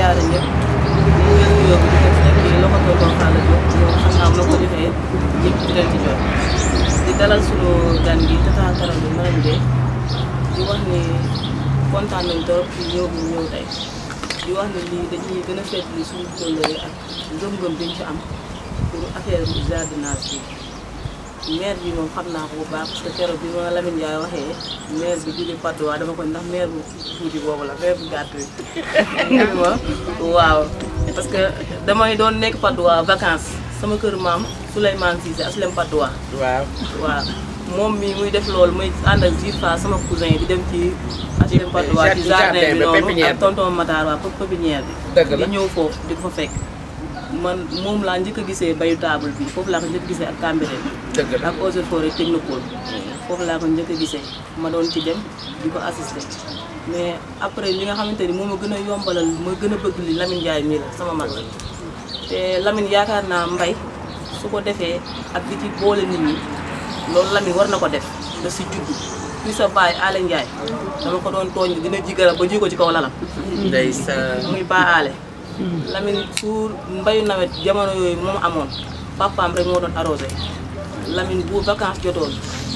siyaare ñëpp di leen nuyoo di leen fekk loxo doon xaaral ñëpp yow xam naa noo ko defee ñëpp di leen ci jot di dalal sunu gan gi Tata Karame Marème Gueye di wax ni kontaan nañ trop ci ñëw bi ñëw tey di wax ni lii dañuy gën a fekk suñu kóllëre ak ngëm-ngëm bi ñu ci am pour affaire jardinage bi maire bi moom xam naa ko bu baax parce que keroog bi ma Lamine Ndiaye waxee maire bi jóge Patte d'Oie dama ko ndax maire bu tuuti boobu la maire bu gàtt bi ma waaw parce que damay doon nekk Patte d'Oie vacances sama kër maam Souleymane Cissé aslem Patte d'Oie waaw moom mi muy def loolu muy ànd ak jiir sama cousin di dem ci aslem Patte d'Oie ci jardin bi noonu ak tonton Matar waa pépinière bi di ñëw foofu di ko fa fekk man moom laa njëkk a gisee bayu table bi foofu laa ko njëkk a gisee ak Cambérène ak eaux et forêt technopole foofu laa ko njëkk a gisee ma doon ci dem di ko assister mais après li nga xamante ni moom ma gën a yombalal ma gën a bëgg li Lamine Ndiaye mii la sama mag la te Lamine yaakaar naa mbay su ko defee ak di ci boole nit ñi loolu Lamine war na ko def da si juddu fii sa baay Aale Ndiaye dama ko doon tooñ dina ji garab ba ji ko ci kaw lalam ndeysaan muy baa Aale Lamine su mbayu nawet jamono yooyu moom amoon papaam rek moo doon arrosé Lamine bu vacances jotoon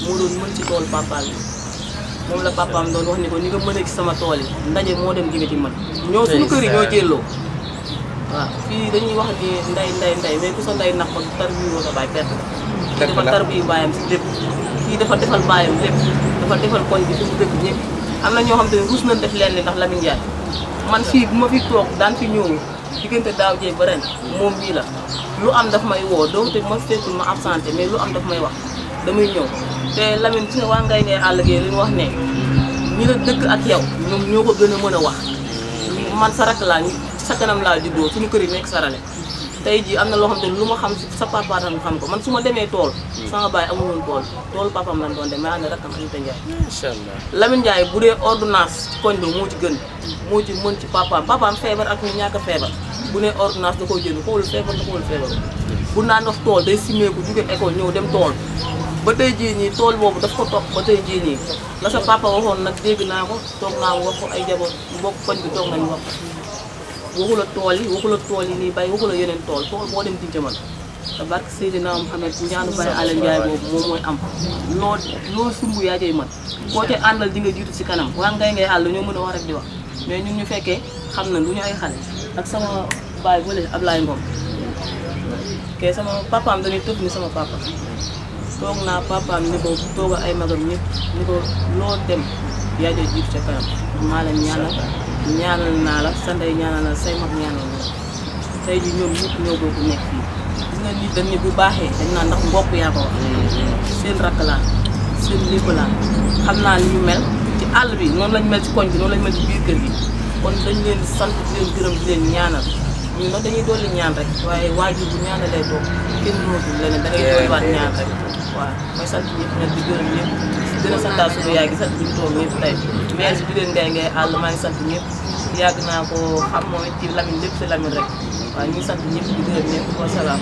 moo doon mën ci tool papaam bi moom la papaam doon wax ni ko ni nga mën a ci sama tool yi ndaje moo dem jige ci man ñoo suñu kër yi ñoo jëlloo waaw fii dañuy wax ni nday mais ku sa nday nax ko tar bi woo sa baay perte la dafa tar bi baayam si lépp kii dafa defal baayam lépp dafa defal koñ bi suñu dëkk ñëpp am na ñoo xam te ne ruus nañ def leen li ndax Lamine Ndiaye man fii bu ma fi toog daan fi ñëw diggante daaw jéeg ba ren moom bii la lu am daf may woo donc ma fekkul ma absenté mais lu am daf may wax damay ñëw te Lamine gis nga waa ngay àll gi li mu wax ne ñi la dëkk ak yow ñoom ñoo ko gën a mën a wax man sa rak laa sa kanam laa juddoo suñu kër yi nekk sarale tey jii am na loo xam ne lu ma xam sa papa tam xam ko man su ma demee tool sama baay amul woon toolu papam lan doon dem mais ànd rakkam Anita Ndiaye incha allah Lamine Ndiaye bu dee ordonnance koñ ba moo ci gën moo ci mën ci papaam feebar ak ñu ñàkk a feebar bu ne ordonnance da koy jënd xoolul feebar da xoolul feebar bu naan wax tool day simeeku jóge école ñëw dem tool ba tey jii nii tool boobu daf ko topp ba tey jii nii la sa papa waxoon nag dégg naa ko toog naa wax ko ay jaboot mbokk koñ bi toog nañu wax waxula tool yi nii bay waxula yeneen tool boo dem di jëmal te barke Seydina Mouhamed ñaanu Baye Aly Ndiaye boobu moom mooy am loo sumb yaa jëy man koo ca àndal di nga jiitu si kanam waa ngay àll ñoo mën a wax rek di wax mais ñun ñu fekkee xam na du ñu ay xale ak sama baay bële Ablaye Ngom ke sama papaam dañuy tëb ni sama papa toog naa papaam ni ko tooga ay magam ñëpp ni ko loo dem yaa jëy jiitu ca kanam maa la ñaanal naa la sa ndey ñaanal na say mag ñaanal na tey ji ñoom ñëpp ñoo bokk nekk fii gis nga nit dañ ne bu baaxee dañ naan ndax mbokk yaa ko wax seen rakk laa seen lépp laa xam naa li ñu mel ci àll bi noonu lañ mel ci koñ bi noonu lañ mel ci biir kër gi kon dañ leen sant di leen gërëm di leen ñaanal ñun nag dañuy dolli ñaan rek waaye waajur bu ñaanalee toog kenn dootul leneen da ngay dolliwaat ñaan rek waaw mooy sant ñëpp nag di gërëm ñëpp gën a santaat suñu yaay gi sant bi ñu toog ñëpp tey mais si bi leen ngay àll maa ngi sant ñëpp yàgg naa ko xam moom it ci Lamine lépp si Lamine rek waaw ñu ngi sant ñëpp di gërëm ñëpp wa salaam.